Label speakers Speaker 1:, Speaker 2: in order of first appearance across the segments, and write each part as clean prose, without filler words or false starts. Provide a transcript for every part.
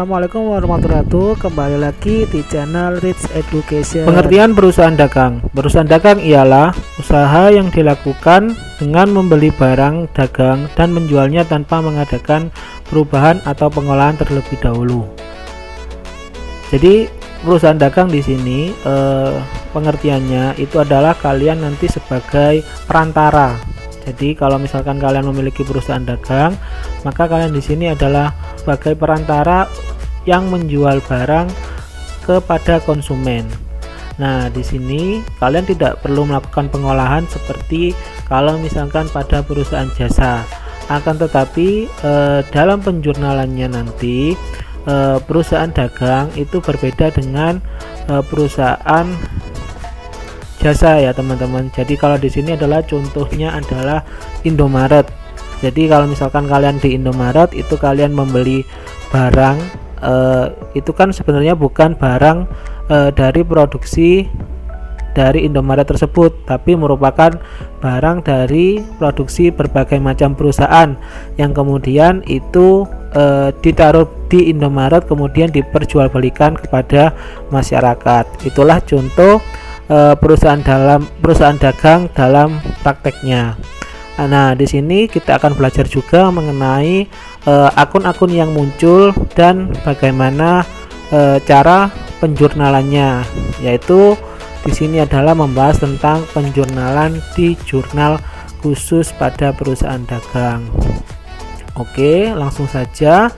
Speaker 1: Assalamualaikum warahmatullahi wabarakatuh. Kembali lagi di channel Rich Education.
Speaker 2: Pengertian perusahaan dagang. Perusahaan dagang ialah usaha yang dilakukan dengan membeli barang dagang dan menjualnya tanpa mengadakan perubahan atau pengolahan terlebih dahulu. Jadi perusahaan dagang di sini pengertiannya itu adalah kalian nanti sebagai perantara. Jadi kalau misalkan kalian memiliki perusahaan dagang, maka kalian di sini adalah sebagai perantara yang menjual barang kepada konsumen. Nah, di sini kalian tidak perlu melakukan pengolahan seperti kalau misalkan pada perusahaan jasa. Akan tetapi dalam penjurnalannya nanti perusahaan dagang itu berbeda dengan perusahaan jasa ya teman-teman. Jadi kalau di sini adalah contohnya adalah Indomaret. Jadi kalau misalkan kalian di Indomaret itu kalian membeli barang itu kan sebenarnya bukan barang dari produksi dari Indomaret tersebut, tapi merupakan barang dari produksi berbagai macam perusahaan yang kemudian itu ditaruh di Indomaret kemudian diperjualbelikan kepada masyarakat. Itulah contoh perusahaan dagang dalam prakteknya. Nah, di sini kita akan belajar juga mengenai akun-akun yang muncul dan bagaimana cara penjurnalannya, yaitu di sini adalah membahas tentang penjurnalan di jurnal khusus pada perusahaan dagang. Oke, langsung saja.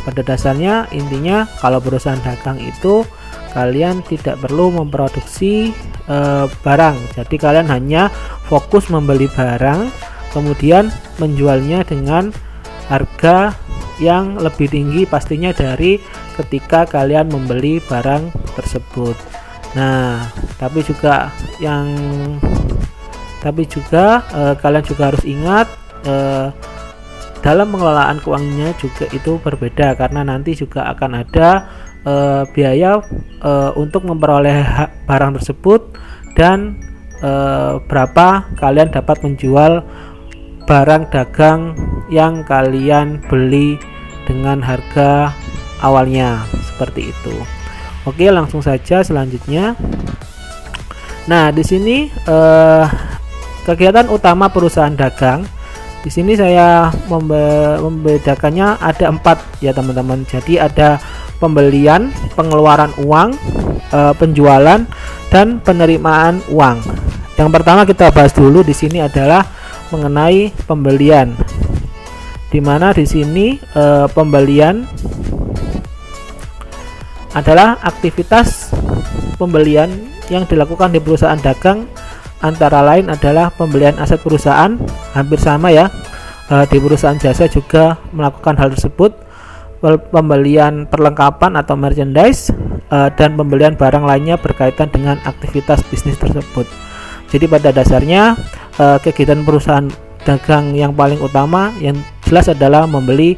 Speaker 2: Pada dasarnya intinya kalau perusahaan dagang itu kalian tidak perlu memproduksi barang, jadi kalian hanya fokus membeli barang kemudian menjualnya dengan harga yang lebih tinggi pastinya dari ketika kalian membeli barang tersebut. Nah, tapi juga kalian juga harus ingat dalam pengelolaan keuangannya juga itu berbeda, karena nanti juga akan ada biaya untuk memperoleh barang tersebut dan berapa kalian dapat menjual barang dagang yang kalian beli dengan harga awalnya, seperti itu. Oke, langsung saja selanjutnya. Nah, di sini kegiatan utama perusahaan dagang. Di sini saya membedakannya ada 4 ya teman-teman. Jadi ada pembelian, pengeluaran uang, penjualan, dan penerimaan uang. Yang pertama kita bahas dulu di sini adalah mengenai pembelian. Dimana di sini pembelian adalah aktivitas pembelian yang dilakukan di perusahaan dagang, antara lain adalah pembelian aset perusahaan, hampir sama ya. Di perusahaan jasa juga melakukan hal tersebut, pembelian perlengkapan atau merchandise, dan pembelian barang lainnya berkaitan dengan aktivitas bisnis tersebut. Jadi pada dasarnya kegiatan perusahaan dagang yang paling utama yang jelas adalah membeli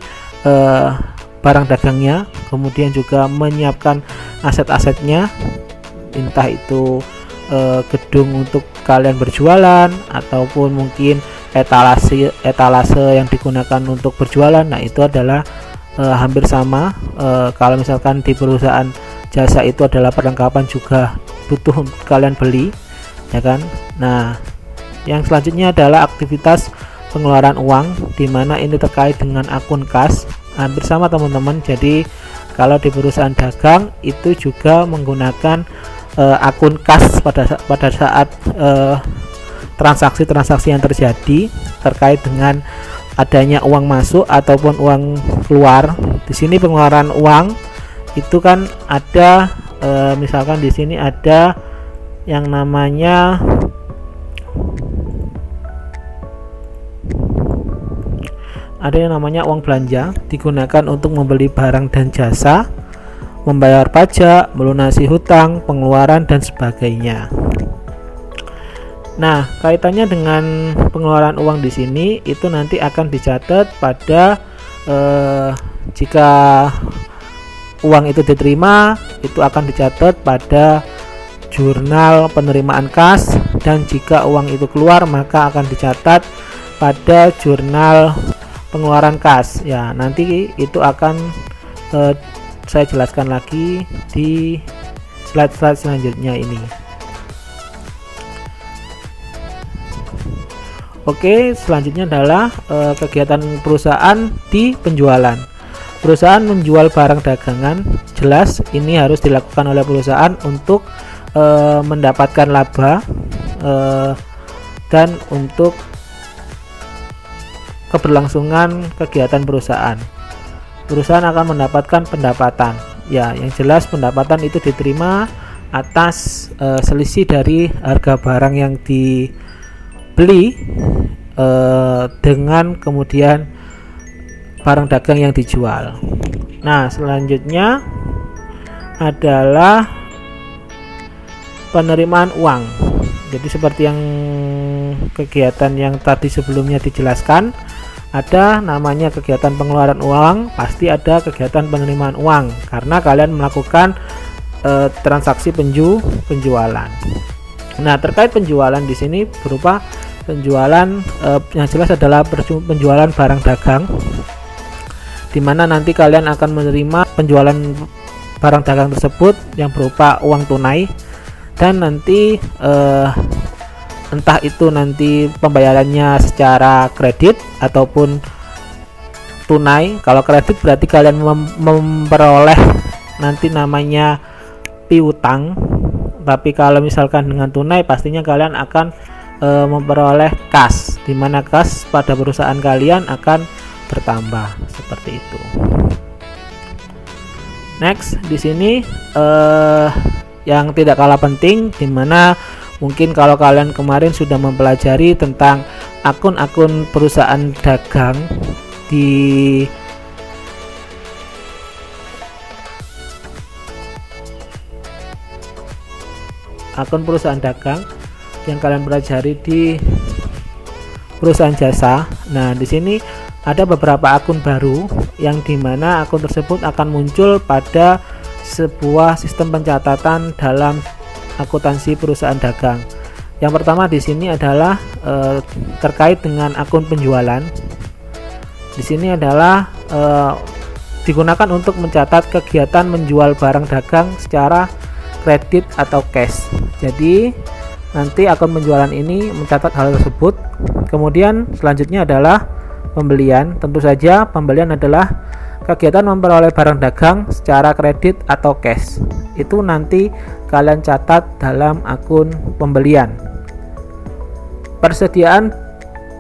Speaker 2: barang dagangnya, kemudian juga menyiapkan aset-asetnya, entah itu gedung untuk kalian berjualan ataupun mungkin etalase yang digunakan untuk berjualan. Nah, itu adalah hampir sama. Kalau misalkan di perusahaan jasa itu adalah perlengkapan juga butuh kalian beli, ya kan. Nah, yang selanjutnya adalah aktivitas pengeluaran uang, di mana ini terkait dengan akun kas, hampir sama teman-teman. Jadi kalau di perusahaan dagang itu juga menggunakan akun kas pada saat transaksi-transaksi yang terjadi terkait dengan adanya uang masuk ataupun uang keluar. Di sini pengeluaran uang itu kan ada misalkan di sini ada yang namanya uang belanja, digunakan untuk membeli barang dan jasa, membayar pajak, melunasi hutang, pengeluaran, dan sebagainya. Nah, kaitannya dengan pengeluaran uang di sini itu nanti akan dicatat pada jika uang itu diterima, itu akan dicatat pada jurnal penerimaan kas, dan jika uang itu keluar maka akan dicatat pada jurnal pengeluaran kas. Ya, nanti itu akan saya jelaskan lagi di slide-slide selanjutnya ini. Oke, selanjutnya adalah kegiatan perusahaan di penjualan. Perusahaan menjual barang dagangan, jelas ini harus dilakukan oleh perusahaan untuk mendapatkan laba dan untuk keberlangsungan kegiatan perusahaan. Perusahaan akan mendapatkan pendapatan. Ya, yang jelas pendapatan itu diterima atas selisih dari harga barang yang dibeli dengan kemudian barang dagang yang dijual. Nah, selanjutnya adalah penerimaan uang. Jadi seperti yang kegiatan yang tadi sebelumnya dijelaskan, ada namanya kegiatan pengeluaran uang, pasti ada kegiatan penerimaan uang karena kalian melakukan transaksi penjualan. Nah, terkait penjualan di sini berupa penjualan yang jelas adalah penjualan barang dagang, di mana nanti kalian akan menerima penjualan barang dagang tersebut yang berupa uang tunai, dan nanti entah itu nanti pembayarannya secara kredit ataupun tunai. Kalau kredit berarti kalian memperoleh nanti namanya piutang, tapi kalau misalkan dengan tunai pastinya kalian akan memperoleh kas, di mana kas pada perusahaan kalian akan bertambah seperti itu. Next, di sini yang tidak kalah penting, di mana mungkin kalau kalian kemarin sudah mempelajari tentang akun-akun perusahaan dagang di akun perusahaan dagang yang kalian pelajari di perusahaan jasa. Nah, di sini ada beberapa akun baru yang dimana akun tersebut akan muncul pada sebuah sistem pencatatan dalam akuntansi perusahaan dagang. Yang pertama di sini adalah terkait dengan akun penjualan. Di sini adalah digunakan untuk mencatat kegiatan menjual barang dagang secara kredit atau cash. Jadi nanti akun penjualan ini mencatat hal tersebut. Kemudian selanjutnya adalah pembelian. Tentu saja pembelian adalah kegiatan memperoleh barang dagang secara kredit atau cash. Itu nanti kalian catat dalam akun pembelian. Persediaan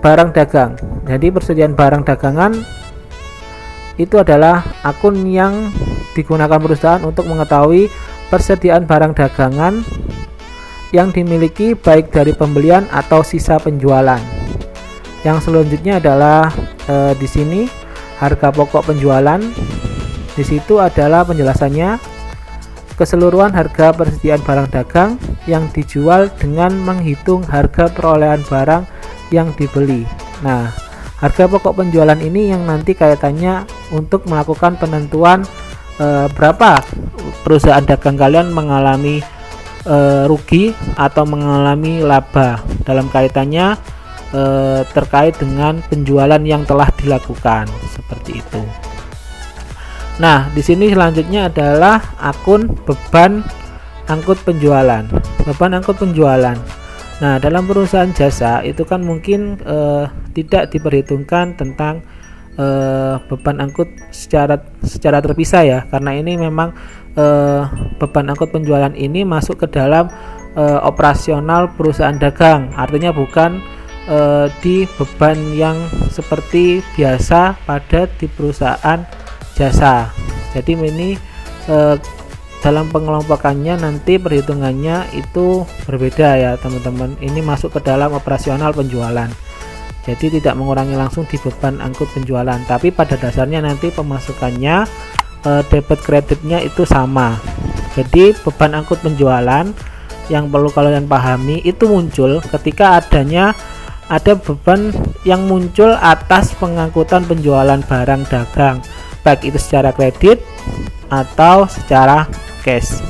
Speaker 2: barang dagang. Jadi persediaan barang dagangan itu adalah akun yang digunakan perusahaan untuk mengetahui persediaan barang dagangan yang dimiliki baik dari pembelian atau sisa penjualan. Yang selanjutnya adalah di sini harga pokok penjualan. Di situ adalah penjelasannya keseluruhan harga persediaan barang dagang yang dijual dengan menghitung harga perolehan barang yang dibeli. Nah, harga pokok penjualan ini yang nanti kaitannya untuk melakukan penentuan berapa perusahaan dagang kalian mengalami rugi atau mengalami laba dalam kaitannya terkait dengan penjualan yang telah dilakukan seperti itu. Nah, di sini selanjutnya adalah akun beban angkut penjualan. Beban angkut penjualan. Nah, dalam perusahaan jasa itu kan mungkin tidak diperhitungkan tentang beban angkut secara terpisah ya, karena ini memang beban angkut penjualan ini masuk ke dalam operasional perusahaan dagang, artinya bukan di beban yang seperti biasa pada di perusahaan jasa. Jadi ini dalam pengelompokannya nanti perhitungannya itu berbeda ya teman-teman. Ini masuk ke dalam operasional penjualan. Jadi tidak mengurangi langsung di beban angkut penjualan, tapi pada dasarnya nanti pemasukannya debit kreditnya itu sama. Jadi beban angkut penjualan yang perlu kalian pahami itu muncul ketika ada beban yang muncul atas pengangkutan penjualan barang dagang, baik itu secara kredit atau secara cash.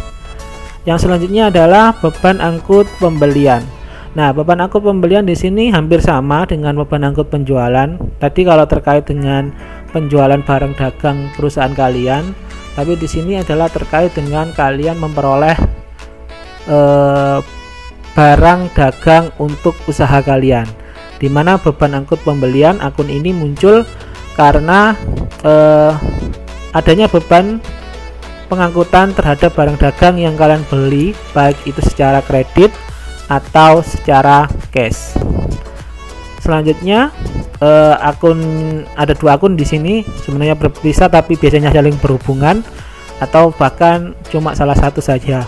Speaker 2: Yang selanjutnya adalah beban angkut pembelian. Nah, beban angkut pembelian di sini hampir sama dengan beban angkut penjualan. Tadi kalau terkait dengan penjualan barang dagang perusahaan kalian, tapi di sini adalah terkait dengan kalian memperoleh barang dagang untuk usaha kalian, di mana beban angkut pembelian akun ini muncul karena adanya beban pengangkutan terhadap barang dagang yang kalian beli, baik itu secara kredit atau secara cash. Selanjutnya ada 2 akun di sini, sebenarnya berpisah tapi biasanya saling berhubungan atau bahkan cuma salah satu saja.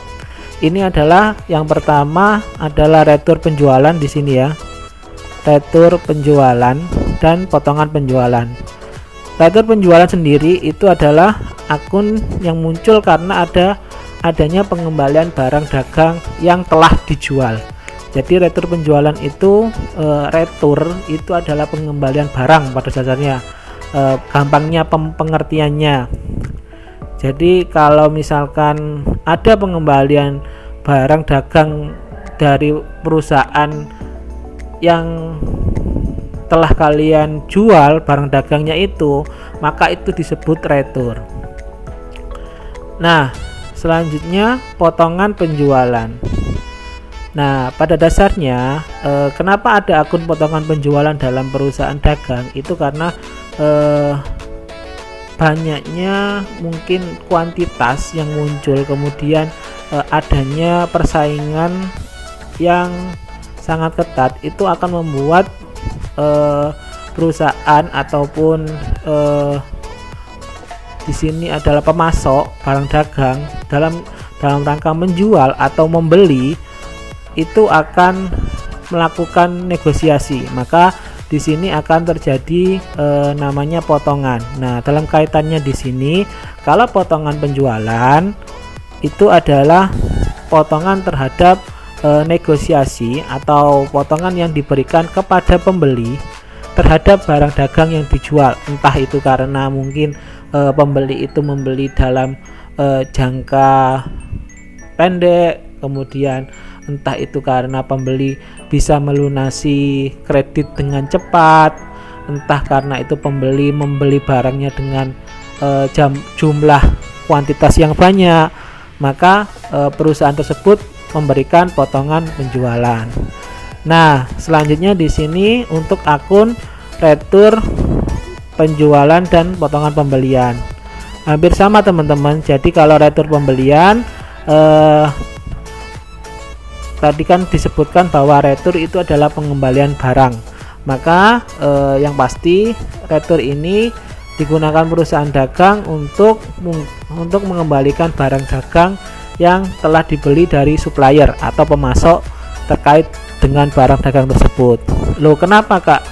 Speaker 2: Ini adalah yang pertama adalah retur penjualan di sini ya. Retur penjualan dan potongan penjualan. Retur penjualan sendiri itu adalah akun yang muncul karena adanya pengembalian barang dagang yang telah dijual. Jadi retur penjualan itu retur itu adalah pengembalian barang pada dasarnya, gampangnya pengertiannya. Jadi kalau misalkan ada pengembalian barang dagang dari perusahaan yang telah kalian jual barang dagangnya itu, maka itu disebut retur. Nah, selanjutnya potongan penjualan. Nah, pada dasarnya kenapa ada akun potongan penjualan dalam perusahaan dagang itu karena banyaknya mungkin kuantitas yang muncul, kemudian adanya persaingan yang sangat ketat, itu akan membuat perusahaan ataupun di sini adalah pemasok barang dagang dalam rangka menjual atau membeli itu akan melakukan negosiasi, maka di sini akan terjadi namanya potongan. Nah, dalam kaitannya di sini, kalau potongan penjualan itu adalah potongan terhadap negosiasi atau potongan yang diberikan kepada pembeli terhadap barang dagang yang dijual, entah itu karena mungkin pembeli itu membeli dalam jangka pendek, kemudian entah itu karena pembeli bisa melunasi kredit dengan cepat, entah karena itu pembeli membeli barangnya dengan jumlah kuantitas yang banyak, maka perusahaan tersebut memberikan potongan penjualan. Nah, selanjutnya di sini untuk akun retur penjualan dan potongan pembelian hampir sama teman-teman. Jadi kalau retur pembelian tadi kan disebutkan bahwa retur itu adalah pengembalian barang, maka yang pasti retur ini digunakan perusahaan dagang untuk mengembalikan barang dagang yang telah dibeli dari supplier atau pemasok terkait dengan barang dagang tersebut. Loh, kenapa Kak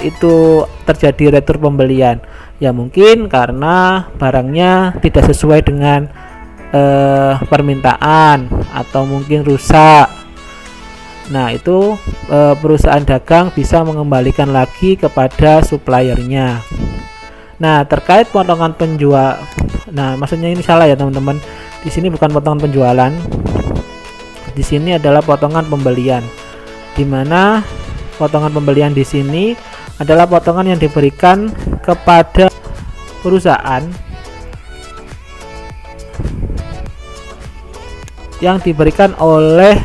Speaker 2: itu terjadi retur pembelian? Ya mungkin karena barangnya tidak sesuai dengan permintaan atau mungkin rusak. Nah, itu perusahaan dagang bisa mengembalikan lagi kepada suppliernya. Nah, terkait potongan penjual, nah maksudnya ini salah ya teman-teman. Di sini bukan potongan penjualan. Di sini adalah potongan pembelian. Di mana potongan pembelian di sini adalah potongan yang diberikan kepada perusahaan yang diberikan oleh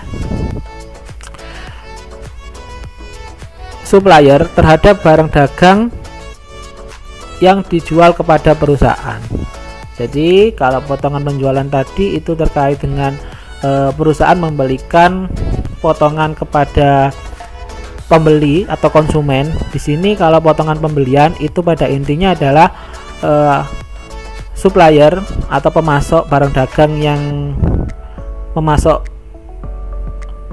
Speaker 2: supplier terhadap barang dagang yang dijual kepada perusahaan. Jadi kalau potongan penjualan tadi itu terkait dengan perusahaan memberikan potongan kepada pembeli atau konsumen. Di sini kalau potongan pembelian itu pada intinya adalah supplier atau pemasok barang dagang yang memasok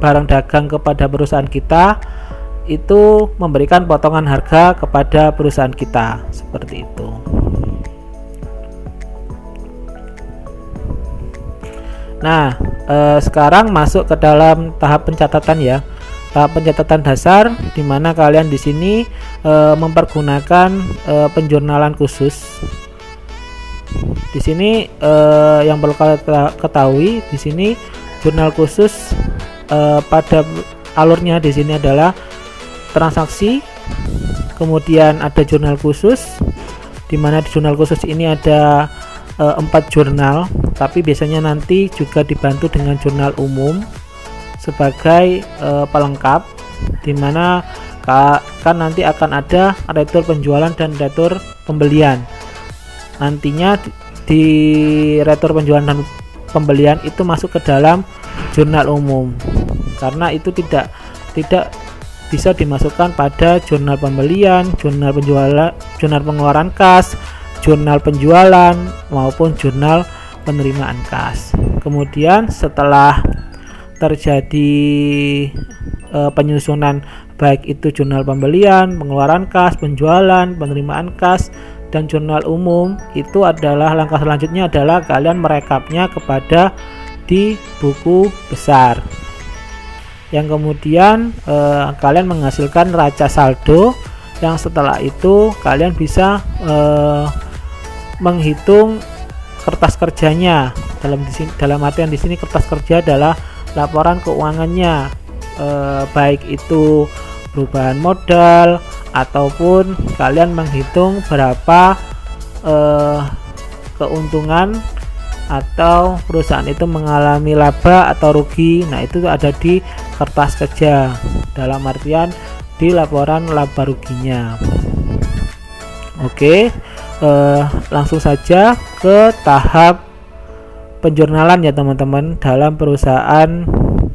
Speaker 2: barang dagang kepada perusahaan kita itu memberikan potongan harga kepada perusahaan kita, seperti itu. Nah, sekarang masuk ke dalam tahap pencatatan ya. Tahap pencatatan dasar di mana kalian di sini mempergunakan penjurnalan khusus. Di sini yang perlu kalian ketahui, di sini jurnal khusus pada alurnya di sini adalah transaksi, kemudian ada jurnal khusus, di mana di jurnal khusus ini ada 4 jurnal, tapi biasanya nanti juga dibantu dengan jurnal umum sebagai pelengkap, dimana kan nanti akan ada retur penjualan dan retur pembelian. Nantinya di retur penjualan dan pembelian itu masuk ke dalam jurnal umum, karena itu tidak bisa dimasukkan pada jurnal pembelian, jurnal penjualan, jurnal pengeluaran kas, jurnal penjualan maupun jurnal penerimaan kas. Kemudian setelah terjadi penyusunan baik itu jurnal pembelian, pengeluaran kas, penjualan, penerimaan kas, dan jurnal umum, itu adalah langkah selanjutnya adalah kalian merekapnya kepada di buku besar, yang kemudian kalian menghasilkan neraca saldo, yang setelah itu kalian bisa menghitung kertas kerjanya. Dalam artian di sini kertas kerja adalah laporan keuangannya, baik itu perubahan modal ataupun kalian menghitung berapa keuntungan atau perusahaan itu mengalami laba atau rugi. Nah, itu ada di kertas kerja, dalam artian di laporan laba ruginya. Oke, langsung saja ke tahap penjurnalan ya teman-teman dalam perusahaan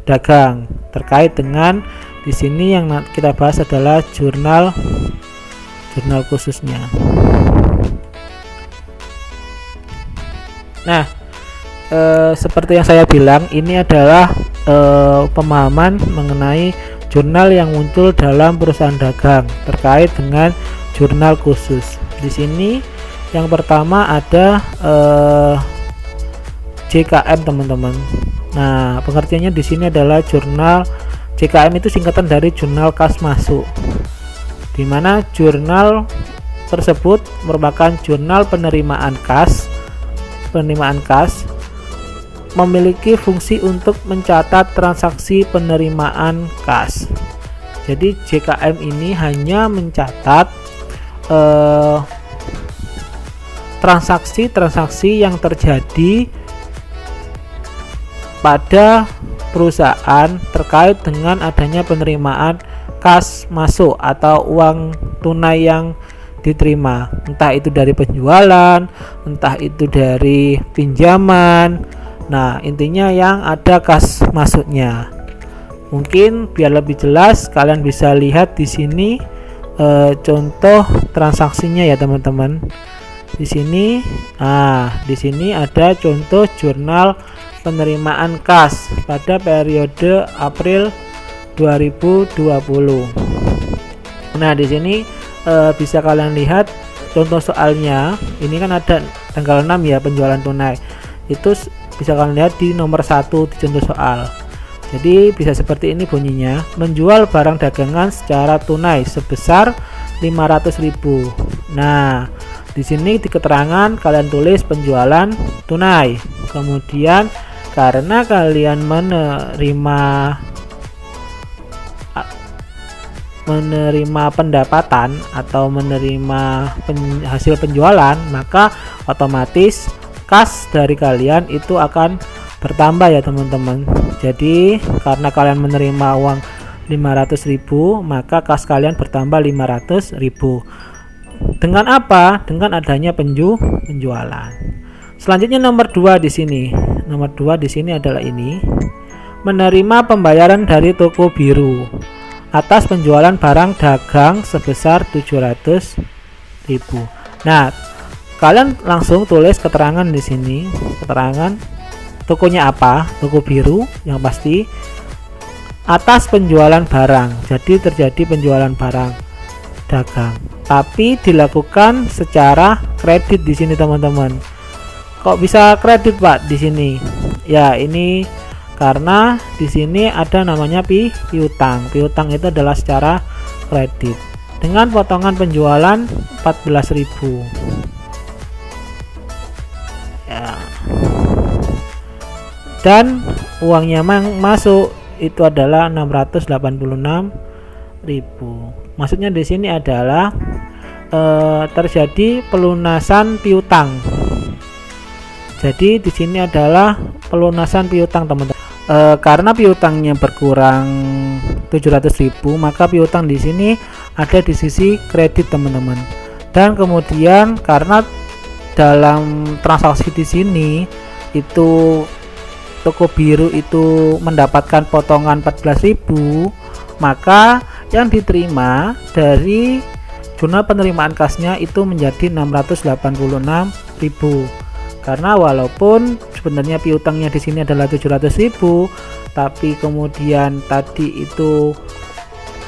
Speaker 2: dagang. Terkait dengan di sini yang kita bahas adalah jurnal khususnya. Nah, seperti yang saya bilang, ini adalah pemahaman mengenai jurnal yang muncul dalam perusahaan dagang terkait dengan jurnal khusus. Di sini yang pertama ada JKM teman-teman. Nah, pengertiannya di sini adalah jurnal JKM itu singkatan dari jurnal kas masuk, di mana jurnal tersebut merupakan jurnal penerimaan kas memiliki fungsi untuk mencatat transaksi penerimaan kas. Jadi JKM ini hanya mencatat transaksi yang terjadi pada perusahaan terkait dengan adanya penerimaan kas masuk atau uang tunai yang diterima, entah itu dari penjualan, entah itu dari pinjaman. Nah, intinya yang ada kas masuknya. Mungkin biar lebih jelas kalian bisa lihat di sini contoh transaksinya ya teman-teman. Di sini ada contoh jurnal penerimaan kas pada periode April 2020. Nah, di sini bisa kalian lihat contoh soalnya. Ini kan ada tanggal 6 ya, penjualan tunai. Itu bisa kalian lihat di nomor 1 di contoh soal. Jadi bisa seperti ini bunyinya: menjual barang dagangan secara tunai sebesar 500.000. Nah, di sini di keterangan kalian tulis penjualan tunai. Kemudian karena kalian menerima pendapatan atau menerima hasil penjualan, maka otomatis kas dari kalian itu akan bertambah ya teman-teman. Jadi karena kalian menerima uang 500.000, maka kas kalian bertambah 500.000. Dengan apa? Dengan adanya penjualan. Selanjutnya nomor 2 di sini. Nomor 2 di sini adalah ini: menerima pembayaran dari toko biru atas penjualan barang dagang sebesar 700.000. Nah, kalian langsung tulis keterangan di sini. Keterangan tokonya apa? Toko biru yang pasti, atas penjualan barang. Jadi terjadi penjualan barang dagang, tapi dilakukan secara kredit di sini teman-teman. Kok bisa kredit Pak di sini? Ya, ini karena di sini ada namanya piutang. Piutang itu adalah secara kredit dengan potongan penjualan 14.000. Ya. Dan uangnya masuk itu adalah 686.000. Maksudnya di sini adalah terjadi pelunasan piutang. Jadi di sini adalah pelunasan piutang teman-teman. Karena piutangnya berkurang 700.000, maka piutang di sini ada di sisi kredit teman-teman. Dan kemudian karena dalam transaksi di sini itu toko biru itu mendapatkan potongan 14.000, maka yang diterima dari jurnal penerimaan kasnya itu menjadi 686.000. Karena walaupun sebenarnya piutangnya di sini adalah 700.000, tapi kemudian tadi itu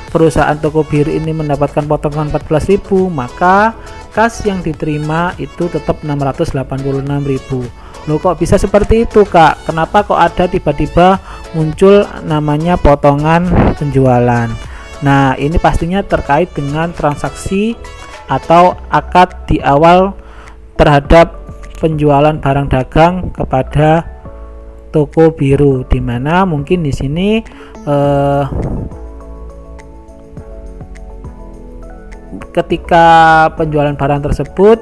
Speaker 2: perusahaan toko biru ini mendapatkan potongan 14.000, maka kas yang diterima itu tetap 686.000. Loh, kok bisa seperti itu, Kak? Kenapa kok ada tiba-tiba muncul namanya potongan penjualan? Nah, ini pastinya terkait dengan transaksi atau akad di awal terhadap penjualan barang dagang kepada toko biru, dimana mungkin di sini ketika penjualan barang tersebut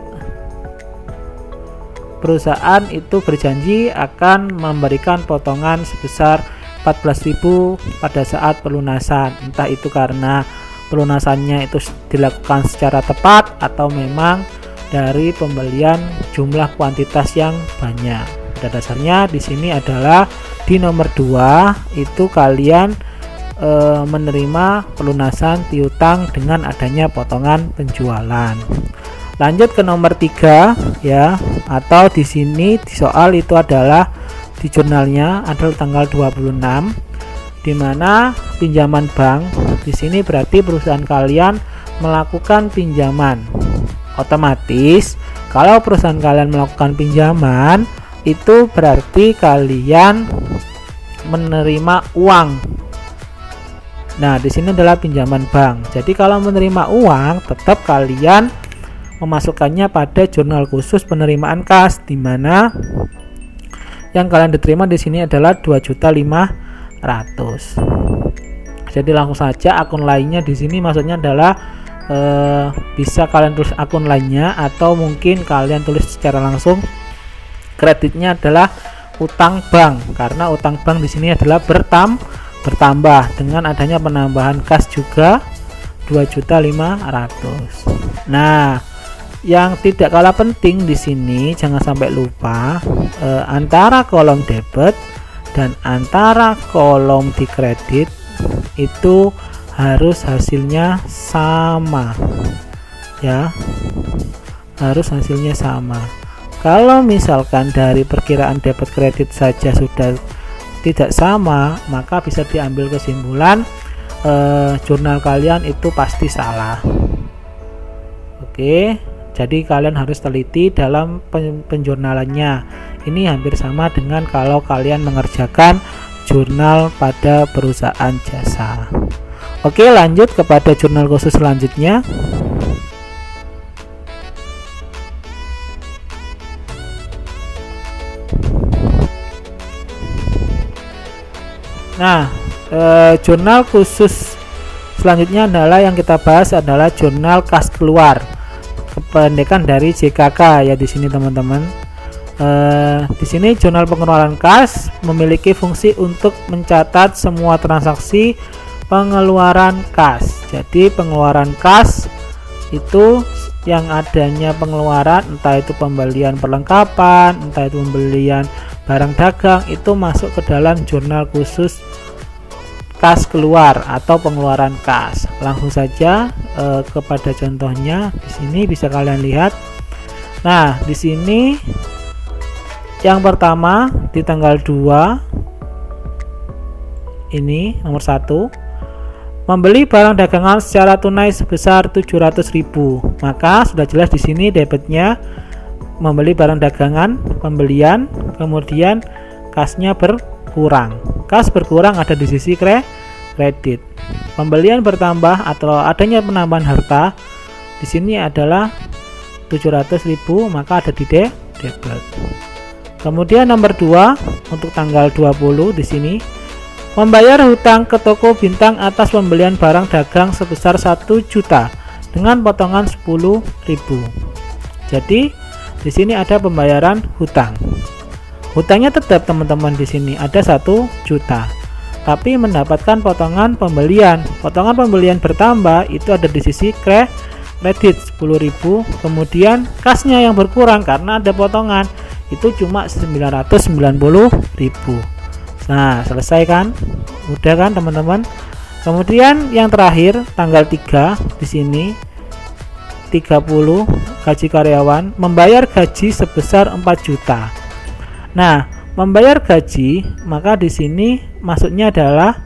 Speaker 2: perusahaan itu berjanji akan memberikan potongan sebesar 14.000 pada saat pelunasan, entah itu karena pelunasannya itu dilakukan secara tepat atau memang dari pembelian jumlah kuantitas yang banyak. Pada dasarnya di sini adalah di nomor 2 itu kalian menerima pelunasan piutang dengan adanya potongan penjualan. Lanjut ke nomor 3 ya, atau di sini di soal itu adalah di jurnalnya adalah tanggal 26, di mana pinjaman bank di sini berarti perusahaan kalian melakukan pinjaman. Otomatis kalau perusahaan kalian melakukan pinjaman itu berarti kalian menerima uang. Nah, di sini adalah pinjaman bank. Jadi kalau menerima uang tetap kalian memasukkannya pada jurnal khusus penerimaan kas, di mana yang kalian diterima di sini adalah 2.500.000. Jadi langsung saja akun lainnya di sini maksudnya adalah bisa kalian tulis akun lainnya atau mungkin kalian tulis secara langsung kreditnya adalah utang bank, karena utang bank di sini adalah bertambah dengan adanya penambahan kas juga 2.500.000. Nah, yang tidak kalah penting di sini jangan sampai lupa antara kolom debit dan antara kolom di kredit itu harus hasilnya sama ya, harus hasilnya sama. Kalau misalkan dari perkiraan debit kredit saja sudah tidak sama, maka bisa diambil kesimpulan jurnal kalian itu pasti salah. Oke, jadi kalian harus teliti dalam penjurnalannya. Ini hampir sama dengan kalau kalian mengerjakan jurnal pada perusahaan jasa. Oke, lanjut kepada jurnal khusus selanjutnya. Nah, jurnal khusus selanjutnya adalah yang kita bahas adalah jurnal kas keluar, kependekan dari JKK ya di sini teman-teman. Di sini jurnal pengeluaran kas memiliki fungsi untuk mencatat semua transaksi pengeluaran kas. Jadi pengeluaran kas itu yang adanya pengeluaran, entah itu pembelian perlengkapan, entah itu pembelian barang dagang, itu masuk ke dalam jurnal khusus kas keluar atau pengeluaran kas. Langsung saja kepada contohnya di sini bisa kalian lihat. Nah, di sini yang pertama di tanggal 2 ini nomor 1, membeli barang dagangan secara tunai sebesar 700.000. Maka sudah jelas di sini debitnya membeli barang dagangan, pembelian, kemudian kasnya berkurang. Kas berkurang ada di sisi kredit. Pembelian bertambah atau adanya penambahan harta di sini adalah 700.000, maka ada di debit. Kemudian nomor 2 untuk tanggal 20 di sini, membayar hutang ke toko bintang atas pembelian barang dagang sebesar 1 juta dengan potongan 10.000. Jadi di sini ada pembayaran hutang. hutangnya tetap teman-teman di sini ada 1 juta, tapi mendapatkan potongan pembelian. Potongan pembelian bertambah itu ada di sisi kredit 10.000, kemudian kasnya yang berkurang karena ada potongan itu cuma 990.000. Nah, selesai kan? Udah kan teman-teman? Kemudian yang terakhir tanggal 3 di sini 30 gaji karyawan, membayar gaji sebesar 4 juta. Nah, membayar gaji maka di sini masuknya adalah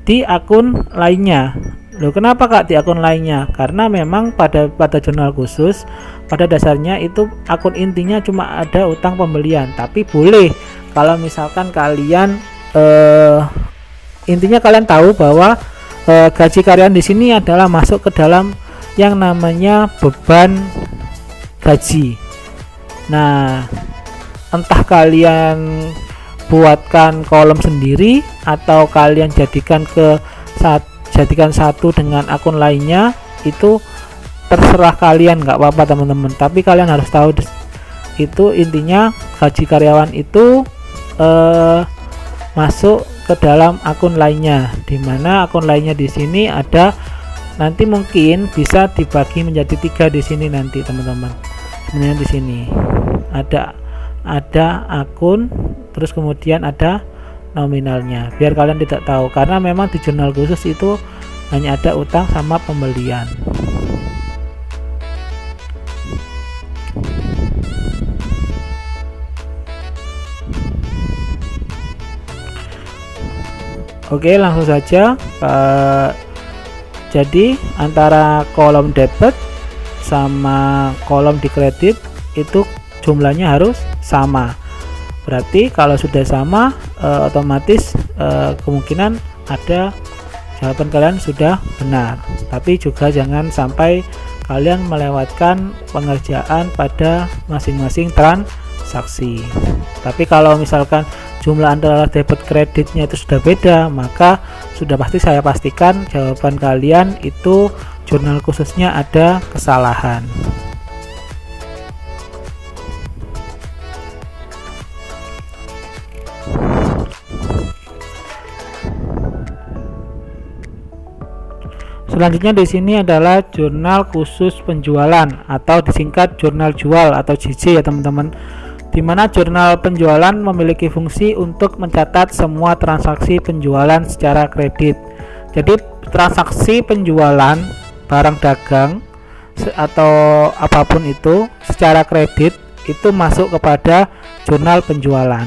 Speaker 2: di akun lainnya. Loh, kenapa Kak di akun lainnya? Karena memang pada jurnal khusus pada dasarnya itu akun intinya cuma ada utang pembelian, tapi boleh kalau misalkan kalian intinya kalian tahu bahwa gaji karyawan di sini adalah masuk ke dalam yang namanya beban gaji. Nah, entah kalian buatkan kolom sendiri atau kalian jadikan satu dengan akun lainnya, itu terserah kalian, nggak apa-apa teman-teman. Tapi kalian harus tahu itu intinya gaji karyawan itu masuk ke dalam akun lainnya, dimana akun lainnya di sini ada, nanti mungkin bisa dibagi menjadi 3 di sini nanti teman-teman. Sebenarnya di sini ada akun, terus kemudian ada nominalnya, biar kalian tidak tahu, karena memang di jurnal khusus itu hanya ada utang sama pembelian. Oke, langsung saja. Jadi antara kolom debit sama kolom di kredit itu jumlahnya harus sama. Berarti kalau sudah sama, otomatis kemungkinan ada jawaban kalian sudah benar. Tapi juga jangan sampai kalian melewatkan pengerjaan pada masing-masing transaksi. Tapi kalau misalkan jumlah antara debit kreditnya itu sudah beda, maka sudah pasti saya pastikan jawaban kalian itu jurnal khususnya ada kesalahan. Selanjutnya di sini adalah jurnal khusus penjualan atau disingkat jurnal jual atau JJ ya teman-teman. Di mana jurnal penjualan memiliki fungsi untuk mencatat semua transaksi penjualan secara kredit. Jadi transaksi penjualan barang dagang atau apapun itu secara kredit itu masuk kepada jurnal penjualan.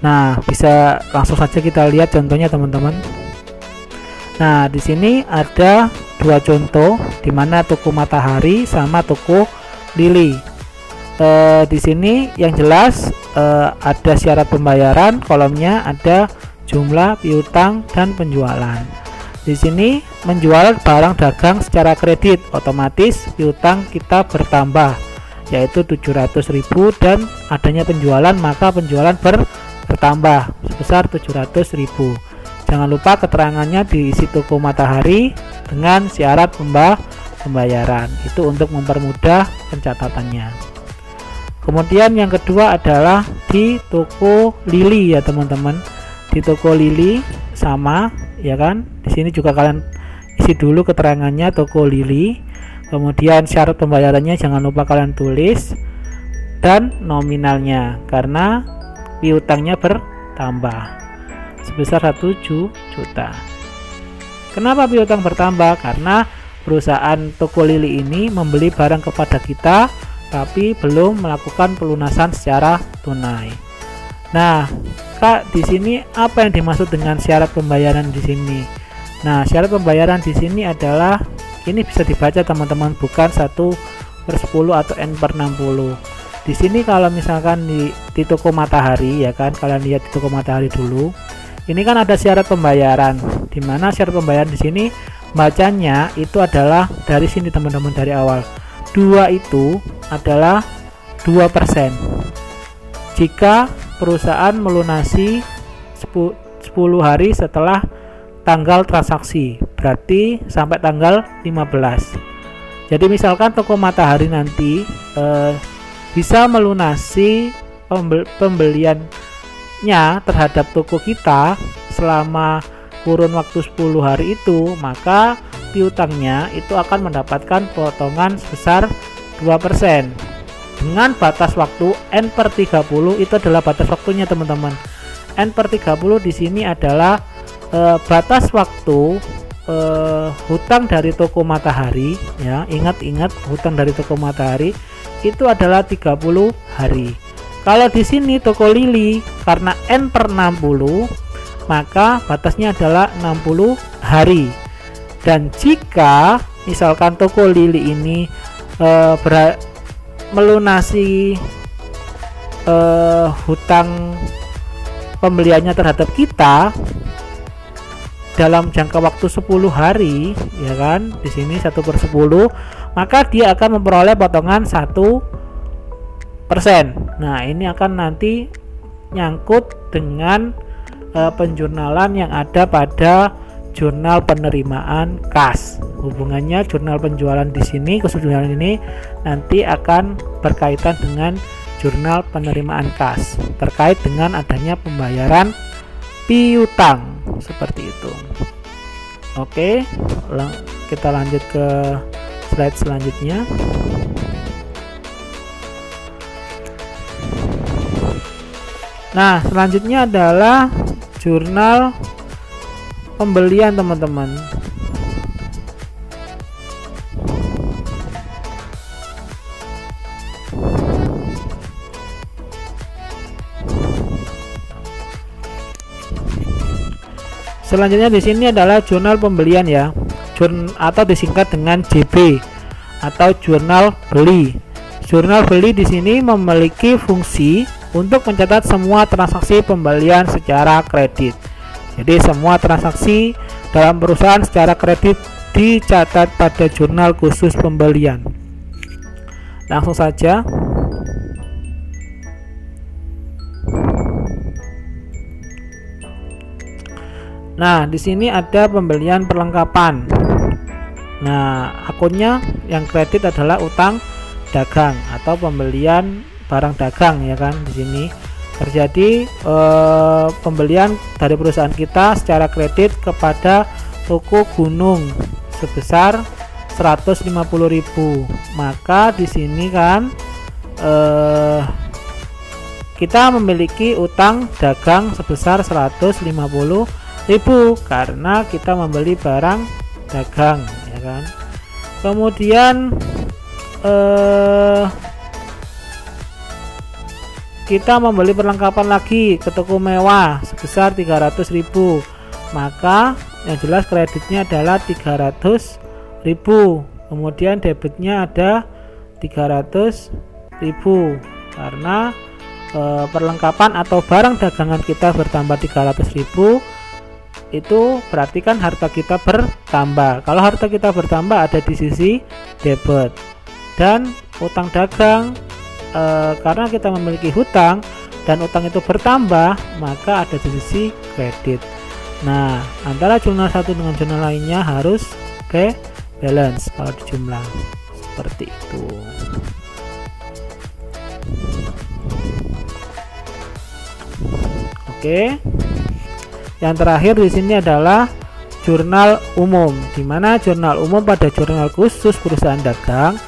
Speaker 2: Nah, bisa langsung saja kita lihat contohnya teman-teman. Nah, di sini ada 2 contoh, di mana toko Matahari sama toko Lili. Di sini yang jelas ada syarat pembayaran, kolomnya ada jumlah piutang dan penjualan. Di sini menjual barang dagang secara kredit, otomatis piutang kita bertambah yaitu 700.000, dan adanya penjualan maka penjualan bertambah sebesar 700.000. Jangan lupa keterangannya diisi toko Matahari dengan syarat pembayaran, itu untuk mempermudah pencatatannya. Kemudian yang kedua adalah di toko Lili ya teman-teman. Di toko Lili sama ya kan, di sini juga kalian isi dulu keterangannya toko Lili, kemudian syarat pembayarannya jangan lupa kalian tulis, dan nominalnya karena piutangnya bertambah sebesar 1 juta. Kenapa piutang bertambah? Karena perusahaan toko Lili ini membeli barang kepada kita tapi belum melakukan pelunasan secara tunai. Nah, Kak, di sini apa yang dimaksud dengan syarat pembayaran di sini? Nah, syarat pembayaran di sini adalah, ini bisa dibaca teman-teman, bukan 1/10 atau N/60. Di sini kalau misalkan di toko Matahari ya kan, kalian lihat di toko Matahari dulu. Ini kan ada syarat pembayaran, di mana syarat pembayaran di sini bacanya itu adalah dari sini teman-teman, dari awal. 2 itu adalah 2% jika perusahaan melunasi 10 hari setelah tanggal transaksi, berarti sampai tanggal 15. Jadi misalkan toko Matahari nanti bisa melunasi pembeliannya terhadap toko kita selama kurun waktu 10 hari itu, maka piutangnya itu akan mendapatkan potongan sebesar 2%. Dengan batas waktu N/30, itu adalah batas waktunya teman-teman. N/30 di sini adalah batas waktu hutang dari toko Matahari, ya. Ingat hutang dari toko Matahari itu adalah 30 hari. Kalau di sini toko Lili karena N/60, maka batasnya adalah 60 hari. Dan jika misalkan toko Lili ini melunasi hutang pembeliannya terhadap kita dalam jangka waktu 10 hari, ya kan, di sini 1/10, maka dia akan memperoleh potongan 1%. Nah, ini akan nanti nyangkut dengan penjurnalan yang ada pada jurnal penerimaan kas. Hubungannya jurnal penjualan di sini, khusus jurnal ini nanti akan berkaitan dengan jurnal penerimaan kas terkait dengan adanya pembayaran piutang seperti itu. Oke, kita lanjut ke slide selanjutnya. Nah, selanjutnya adalah jurnal pembelian teman-teman. Selanjutnya di sini adalah jurnal pembelian, ya, atau disingkat dengan JB atau jurnal beli. Jurnal beli di sini memiliki fungsi untuk mencatat semua transaksi pembelian secara kredit. Jadi semua transaksi dalam perusahaan secara kredit dicatat pada jurnal khusus pembelian. Langsung saja. Nah, di sini ada pembelian perlengkapan. Nah, akunnya yang kredit adalah utang dagang atau pembelian barang dagang, ya kan. Di sini terjadi pembelian dari perusahaan kita secara kredit kepada toko Gunung sebesar 150.000. Maka di sini kan kita memiliki utang dagang sebesar 150.000 karena kita membeli barang dagang, ya kan. Kemudian kita membeli perlengkapan lagi ke toko mewah sebesar 300.000, maka yang jelas kreditnya adalah 300.000, kemudian debitnya ada 300.000 karena perlengkapan atau barang dagangan kita bertambah 300.000, itu berarti kan harta kita bertambah. Kalau harta kita bertambah ada di sisi debit. Dan utang dagang, karena kita memiliki hutang dan utang itu bertambah, maka ada di sisi kredit. Nah, antara jurnal satu dengan jurnal lainnya harus balance kalau dijumlah seperti itu. Oke. Yang terakhir di sini adalah jurnal umum, di mana jurnal umum pada jurnal khusus perusahaan dagang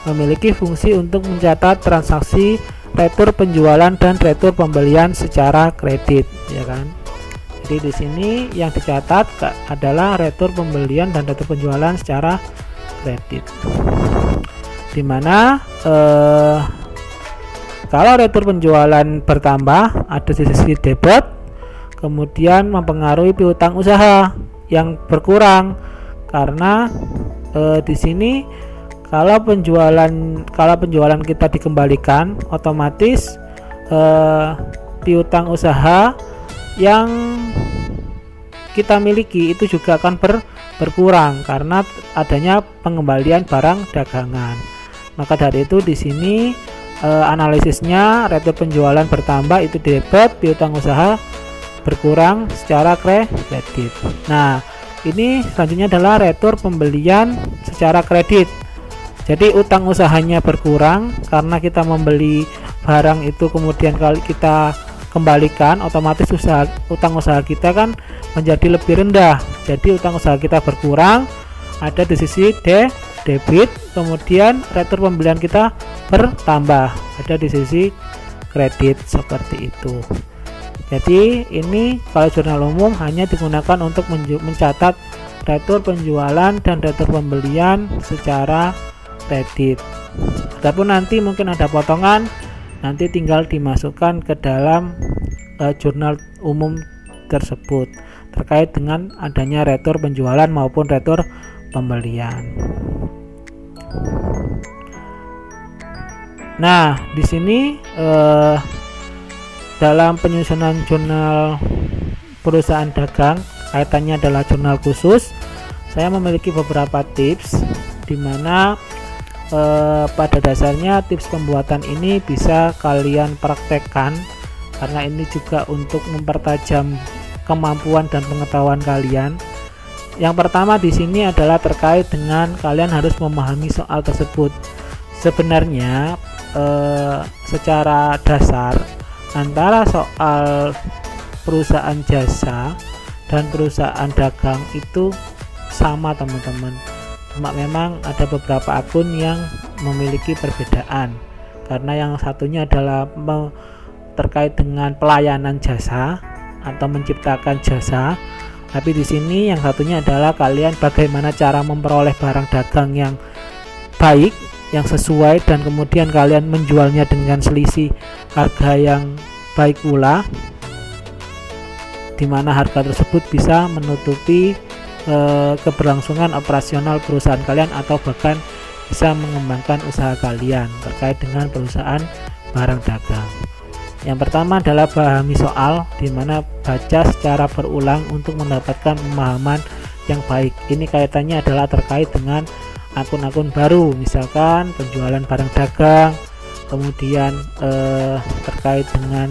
Speaker 2: memiliki fungsi untuk mencatat transaksi retur penjualan dan retur pembelian secara kredit, ya kan. Jadi di sini yang dicatat adalah retur pembelian dan retur penjualan secara kredit. Di mana kalau retur penjualan bertambah ada di sisi debit, kemudian mempengaruhi piutang usaha yang berkurang karena di sini kalau penjualan kita dikembalikan, otomatis piutang usaha yang kita miliki itu juga akan berkurang karena adanya pengembalian barang dagangan. Maka dari itu di sini analisisnya retur penjualan bertambah itu debit, piutang usaha berkurang secara kredit. Nah, ini selanjutnya adalah retur pembelian secara kredit. Jadi utang usahanya berkurang karena kita membeli barang itu kemudian kali kita kembalikan, otomatis utang usaha kita kan menjadi lebih rendah. Jadi utang usaha kita berkurang, ada di sisi debit, kemudian retur pembelian kita bertambah, ada di sisi kredit, seperti itu. Jadi ini kalau jurnal umum hanya digunakan untuk mencatat retur penjualan dan retur pembelian secara kredit. Adapun nanti mungkin ada potongan, nanti tinggal dimasukkan ke dalam jurnal umum tersebut terkait dengan adanya retur penjualan maupun retur pembelian. Nah, di sini dalam penyusunan jurnal perusahaan dagang, kaitannya adalah jurnal khusus, saya memiliki beberapa tips di mana pada dasarnya tips pembuatan ini bisa kalian praktekkan, karena ini juga untuk mempertajam kemampuan dan pengetahuan kalian. Yang pertama di sini adalah terkait dengan kalian harus memahami soal tersebut. Sebenarnya secara dasar antara soal perusahaan jasa dan perusahaan dagang itu sama teman-teman, cuma memang ada beberapa akun yang memiliki perbedaan, karena yang satunya adalah terkait dengan pelayanan jasa atau menciptakan jasa, tapi di sini yang satunya adalah kalian bagaimana cara memperoleh barang dagang yang baik, yang sesuai, dan kemudian kalian menjualnya dengan selisih harga yang baik pula, di mana harga tersebut bisa menutupi keberlangsungan operasional perusahaan kalian atau bahkan bisa mengembangkan usaha kalian terkait dengan perusahaan barang dagang. Yang pertama adalah pahami soal, di mana baca secara berulang untuk mendapatkan pemahaman yang baik. Ini kaitannya adalah terkait dengan akun-akun baru, misalkan penjualan barang dagang, kemudian terkait dengan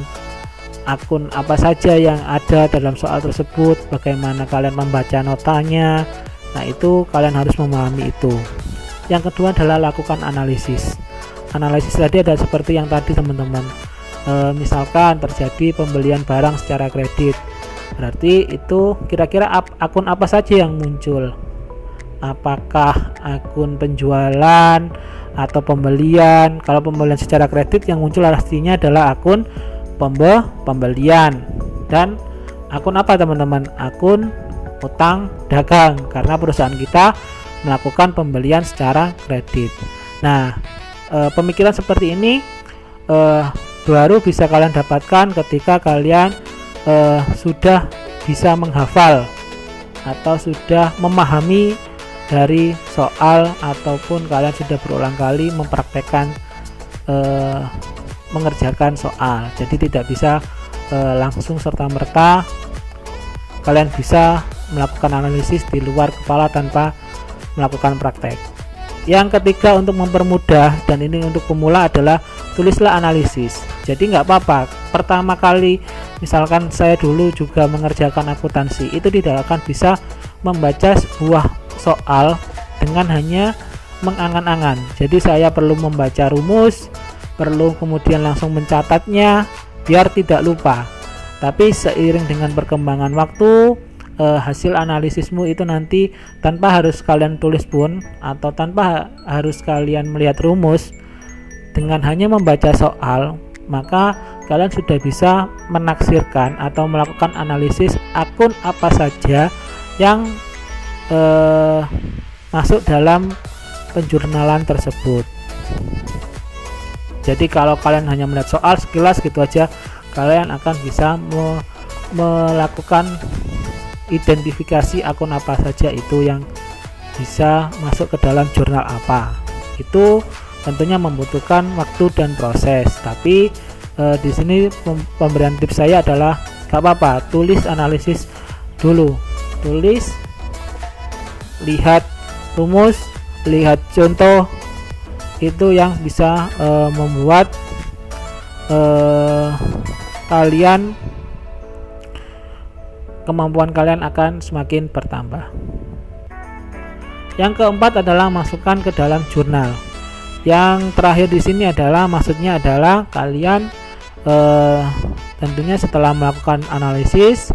Speaker 2: akun apa saja yang ada dalam soal tersebut, bagaimana kalian membaca notanya. Nah, itu kalian harus memahami itu. Yang kedua adalah lakukan analisis. Analisis tadi ada seperti yang tadi teman-teman, misalkan terjadi pembelian barang secara kredit, berarti itu kira-kira akun apa saja yang muncul, apakah akun penjualan atau pembelian. Kalau pembelian secara kredit yang muncul artinya adalah akun pembelian, dan akun apa teman-teman? Akun utang dagang, karena perusahaan kita melakukan pembelian secara kredit. Nah, pemikiran seperti ini baru bisa kalian dapatkan ketika kalian sudah bisa menghafal atau sudah memahami dari soal, ataupun kalian sudah berulang kali mempraktekkan mengerjakan soal. Jadi tidak bisa langsung serta-merta kalian bisa melakukan analisis di luar kepala tanpa melakukan praktek. Yang ketiga untuk mempermudah, dan ini untuk pemula, adalah tulislah analisis. Jadi nggak apa-apa pertama kali, misalkan saya dulu juga mengerjakan akuntansi, itu tidak akan bisa membaca sebuah soal dengan hanya mengangan-angan. Jadi saya perlu membaca rumus, perlu kemudian langsung mencatatnya biar tidak lupa. Tapi seiring dengan perkembangan waktu, hasil analisismu itu nanti tanpa harus kalian tulis pun, atau tanpa harus kalian melihat rumus, dengan hanya membaca soal, maka kalian sudah bisa menaksirkan atau melakukan analisis akun apa saja yang masuk dalam penjurnalan tersebut. Jadi kalau kalian hanya melihat soal sekilas gitu aja, kalian akan bisa melakukan identifikasi akun apa saja itu yang bisa masuk ke dalam jurnal apa. Itu tentunya membutuhkan waktu dan proses. Tapi di sini pemberian tips saya adalah gak apa-apa, tulis analisis dulu, tulis, lihat rumus, lihat contoh, itu yang bisa membuat kalian, kemampuan kalian akan semakin bertambah. Yang keempat adalah masukkan ke dalam jurnal. Yang terakhir di sini adalah maksudnya adalah kalian tentunya setelah melakukan analisis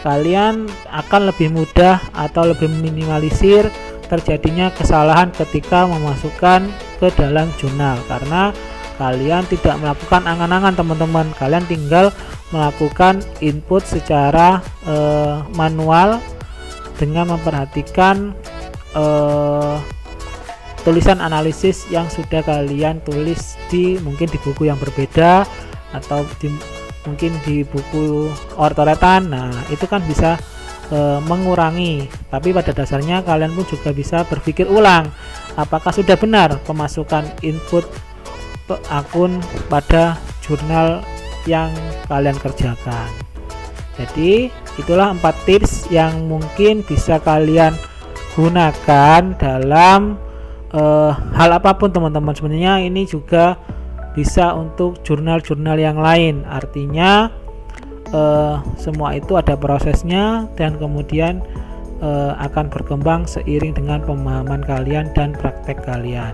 Speaker 2: kalian akan lebih mudah atau lebih meminimalisir terjadinya kesalahan ketika memasukkan ke dalam jurnal, karena kalian tidak melakukan angan-angan teman-teman. Kalian tinggal melakukan input secara manual dengan memperhatikan tulisan analisis yang sudah kalian tulis mungkin di buku yang berbeda atau mungkin di buku ortoretan. Nah, itu kan bisa mengurangi, tapi pada dasarnya kalian pun juga bisa berpikir ulang apakah sudah benar pemasukan input akun pada jurnal yang kalian kerjakan. Jadi itulah 4 tips yang mungkin bisa kalian gunakan dalam hal apapun teman-teman. Sebenarnya ini juga bisa untuk jurnal-jurnal yang lain, artinya semua itu ada prosesnya dan kemudian akan berkembang seiring dengan pemahaman kalian dan praktek kalian.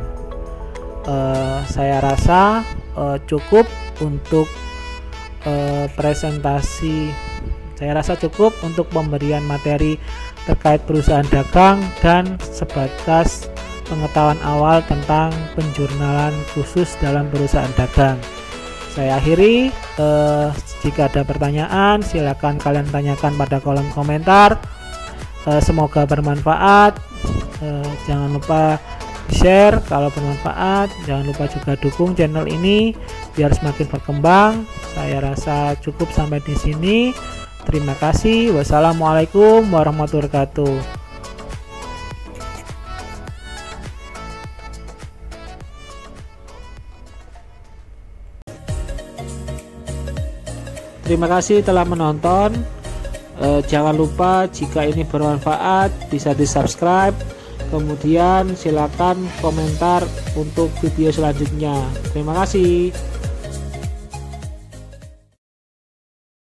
Speaker 2: Saya rasa cukup untuk presentasi. Saya rasa cukup untuk pemberian materi terkait perusahaan dagang dan sebatas pengetahuan awal tentang penjurnalan khusus dalam perusahaan dagang. Saya akhiri. Jika ada pertanyaan silakan kalian tanyakan pada kolom komentar. Semoga bermanfaat. Jangan lupa share kalau bermanfaat. Jangan lupa juga dukung channel ini biar semakin berkembang. Saya rasa cukup sampai di sini. Terima kasih. Wassalamualaikum warahmatullahi wabarakatuh. Terima kasih telah menonton. Jangan lupa jika ini bermanfaat bisa di subscribe, kemudian silakan komentar untuk video selanjutnya. Terima kasih.